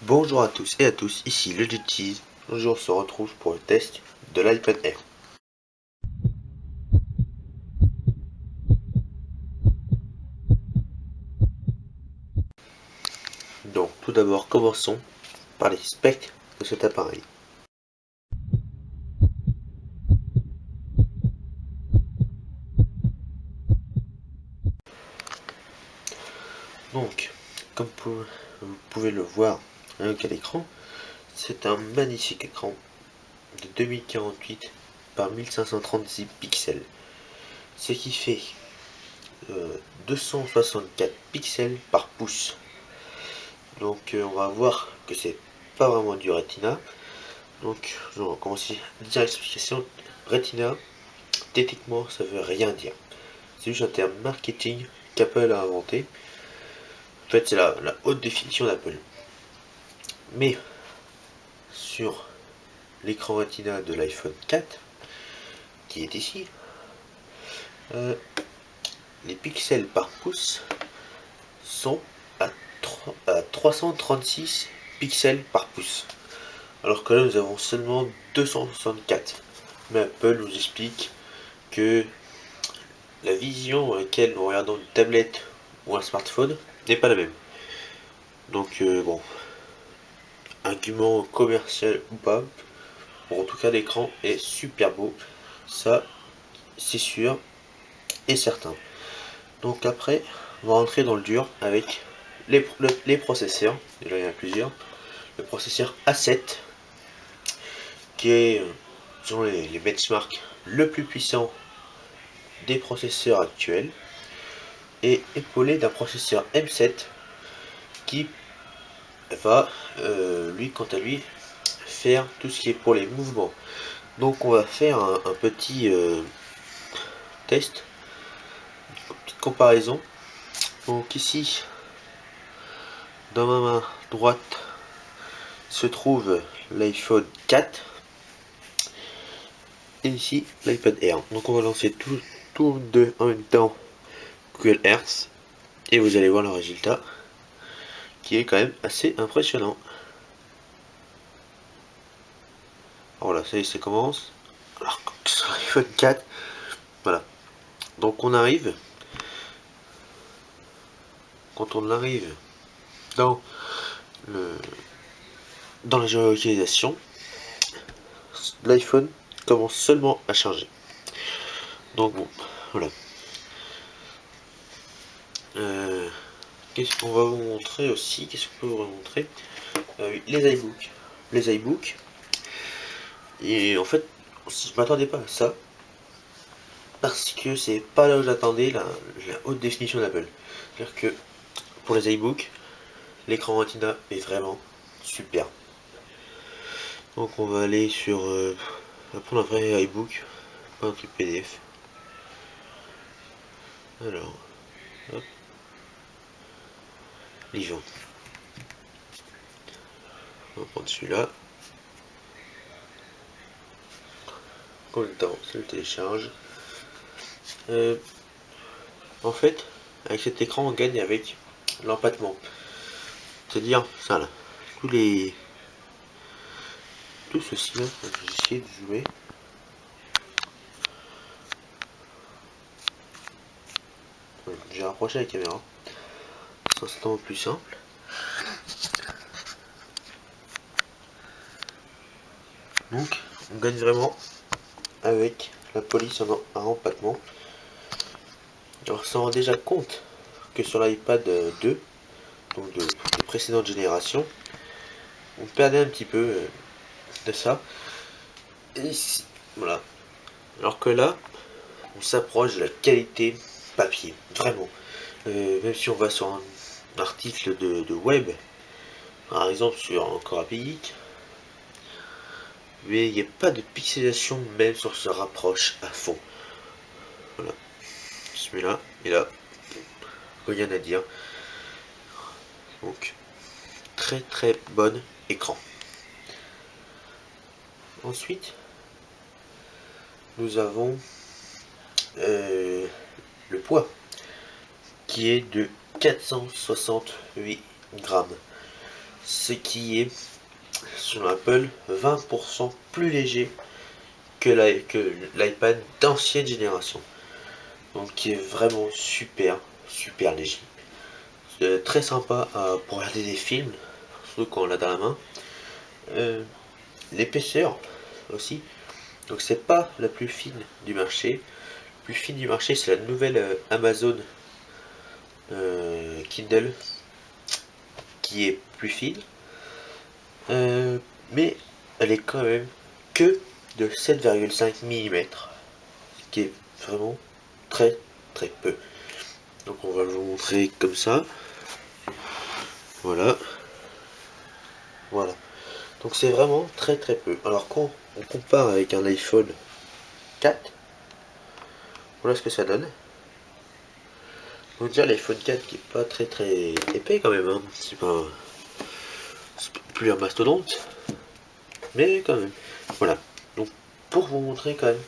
Bonjour à tous et à tous, ici le Cheese. Aujourd'hui on se retrouve pour le test de l'iPad Air. Donc tout d'abord commençons par les specs de cet appareil. Donc comme vous pouvez le voir avec l'écran, c'est un magnifique écran de 2048 par 1536 pixels, ce qui fait 264 pixels par pouce. Donc on va voir que c'est pas vraiment du Retina. Donc on va commencer direct l'explication. Retina, techniquement ça veut rien dire. C'est juste un terme marketing qu'Apple a inventé. En fait c'est la haute définition d'Apple. Mais sur l'écran Retina de l'iPhone 4, qui est ici, les pixels par pouce sont à 336 pixels par pouce. Alors que là nous avons seulement 264. Mais Apple nous explique que la vision à laquelle nous regardons une tablette ou un smartphone n'est pas la même. Donc bon, argument commercial ou pas, bon, en tout cas l'écran est super beau, ça c'est sûr et certain. Donc après, on va rentrer dans le dur avec les processeurs. Déjà il y en a plusieurs. Le processeur A7 qui est selon les benchmarks le plus puissant des processeurs actuels, et épaulé d'un processeur M7 qui va lui quant à lui faire tout ce qui est pour les mouvements. Donc on va faire un petit test, une petite comparaison. Donc ici dans ma main droite se trouve l'iPhone 4 et ici l'iPad Air. Donc on va lancer tous deux en même temps Google Earth et vous allez voir le résultat qui est quand même assez impressionnant. Voilà, ça y est, ça commence. Alors sur l'iPhone 4, voilà. Donc on arrive, quand on arrive dans la géolocalisation, l'iPhone commence seulement à charger. Donc bon, voilà. Qu'est-ce qu'on va vous montrer aussi? Qu'est-ce qu'on peut vous montrer? Les iBooks. Et en fait, je m'attendais pas à ça, parce que c'est pas là où j'attendais la haute définition d'Apple. C'est-à-dire que pour les iBooks, l'écran Retina est vraiment super. Donc on va aller sur, on va prendre un vrai iBook, pas un truc PDF. Alors, hop, livre. On va prendre celui-là. Combien de temps ça le télécharge? En fait, avec cet écran, on gagne avec l'empattement. C'est-à-dire, ça là, tout ceci là, je vais essayer de jouer. J'ai rapproché la caméra, c'est instantanément plus simple. Donc, on gagne vraiment avec la police en empattement. Alors, ça rend déjà compte que sur l'iPad 2, donc de précédente génération, on perdait un petit peu de ça. Et voilà. Alors que là, on s'approche de la qualité papier, vraiment. Même si on va sur un article de web, par exemple sur Encore Applique, mais il n'y a pas de pixelisation, même si on se rapproche à fond. Voilà. Celui-là, et là, rien à dire. Donc très très bon écran. Ensuite, nous avons le poids qui est de 468 grammes, ce qui est sur Apple 20% plus léger que l'iPad d'ancienne génération. Donc qui est vraiment super léger. C'est très sympa pour regarder des films, surtout quand on l'a dans la main. L'épaisseur aussi. Donc c'est pas la plus fine du marché. La plus fine du marché, c'est la nouvelle Amazon Kindle qui est plus fine. Mais elle est quand même que de 7,5 mm, ce qui est vraiment très très peu. Donc on va vous montrer comme ça. Voilà. Voilà. Donc c'est vraiment très très peu. Alors quand on compare avec un iPhone 4, voilà ce que ça donne. Donc déjà l'iPhone 4 qui est pas très très épais quand même, hein. C'est plus un mastodonte, mais quand même. Voilà. Donc pour vous montrer quand même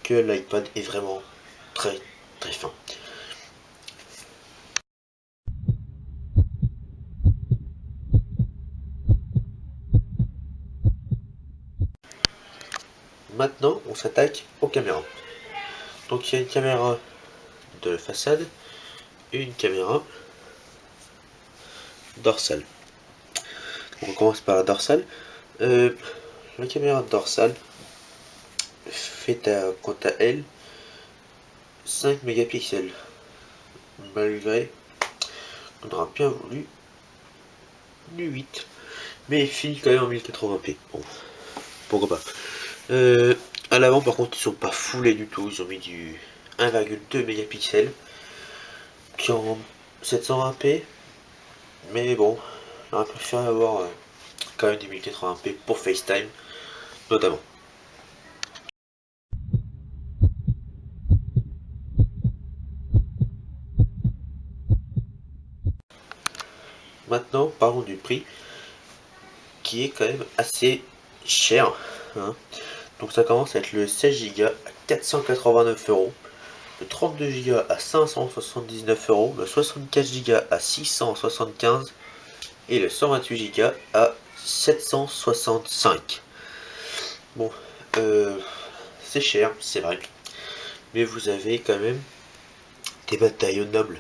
que l'iPad est vraiment très très fin. Maintenant on s'attaque aux caméras. Donc il y a une caméra de façade et une caméra dorsale. Donc, on commence par la dorsale. La caméra dorsale fait quant à elle 5 mégapixels, malgré qu'on aura bien voulu du 8, mais il finit quand même en 1080p. Bon, pourquoi pas. À l'avant par contre ils sont pas foulés du tout, ils ont mis du 1,2 mégapixels qui en 720p, mais bon, j'aurais préféré avoir quand même du 1080p pour FaceTime notamment. Maintenant parlons du prix qui est quand même assez cher, hein. Donc ça commence à être le 16 Go à 489 euros, le 32 Go à 579 euros, le 64 Go à 675 et le 128 Go à 765. Bon, c'est cher, c'est vrai, mais vous avez quand même des matériaux nobles.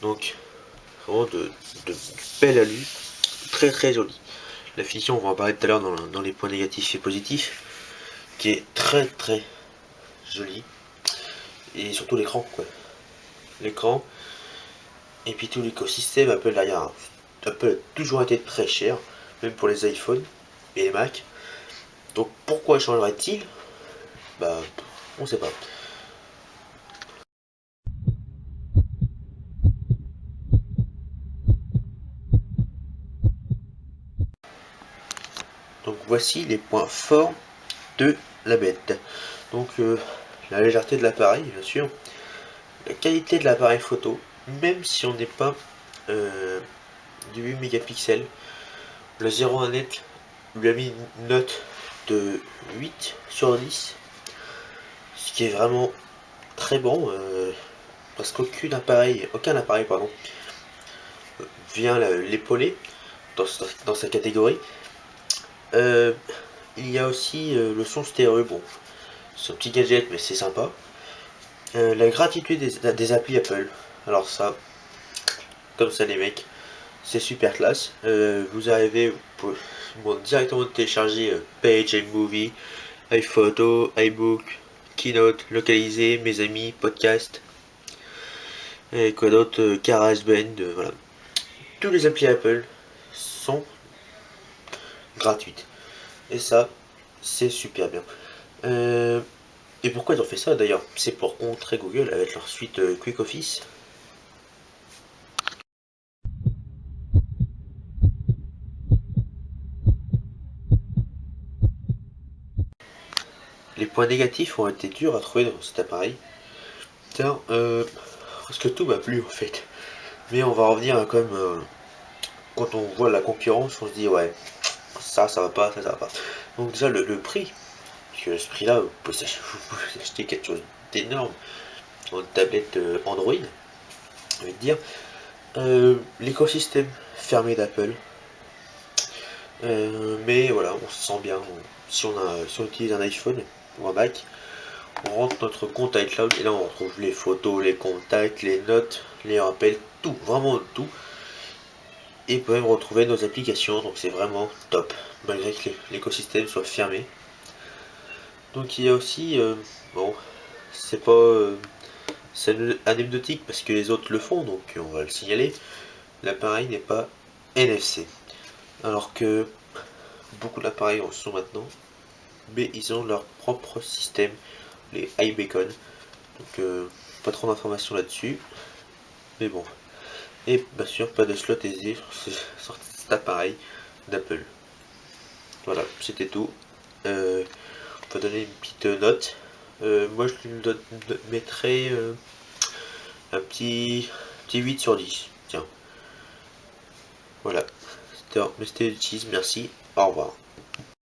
Donc, vraiment de belle alu, très très joli. La finition, on va en parler tout à l'heure dans les points négatifs et positifs, qui est très très joli. Et surtout l'écran, quoi. L'écran, et puis tout l'écosystème Apple derrière. Apple a toujours été très cher, même pour les iPhones et les Mac. Donc pourquoi changerait-il? Bah, on sait pas. Donc voici les points forts de la bête. Donc la légèreté de l'appareil, bien sûr. La qualité de l'appareil photo, même si on n'est pas du 8 mégapixels. Le 01 net lui a mis une note de 8 sur 10, ce qui est vraiment très bon, parce aucun appareil pardon, vient l'épauler dans sa catégorie. Il y a aussi le son stéréo, bon, c'est un petit gadget mais c'est sympa. La gratuité des applis Apple, alors ça, comme ça les mecs, c'est super classe. Vous arrivez, vous pouvez directement télécharger Page, iMovie, iPhoto, iBook, Keynote, Localiser, Mes Amis, Podcast, et quoi d'autre, GarageBand, voilà. Tous les applis Apple sont gratuites. Et ça, c'est super bien. Et pourquoi ils ont fait ça d'ailleurs? C'est pour contrer Google avec leur suite Quick Office. Les points négatifs ont été durs à trouver dans cet appareil. Tiens, parce que tout m'a plu en fait. Mais on va revenir à quand même, quand on voit la concurrence, on se dit ouais, ça va pas, ça va pas. Donc déjà le prix, parce que ce prix-là, vous pouvez acheter quelque chose d'énorme en tablette Android, je vais te dire. L'écosystème fermé d'Apple. Mais voilà, on se sent bien. Si on utilise un iPhone ou un Mac, on rentre notre compte iCloud et là on retrouve les photos, les contacts, les notes, les rappels, tout, vraiment tout. Et on peut même retrouver nos applications, donc c'est vraiment top, malgré que l'écosystème soit fermé. Donc il y a aussi, bon, c'est anecdotique parce que les autres le font, donc on va le signaler, l'appareil n'est pas NFC. Alors que beaucoup d'appareils en sont maintenant, mais ils ont leur propre système, les iBeacon. Donc pas trop d'informations là-dessus, mais bon. Et bien sûr, pas de slot SD sur cet appareil d'Apple. Voilà, c'était tout. On va donner une petite note. Moi, je lui mettrais un petit 8 sur 10. Tiens, voilà. C'était Cheese, merci. Au revoir.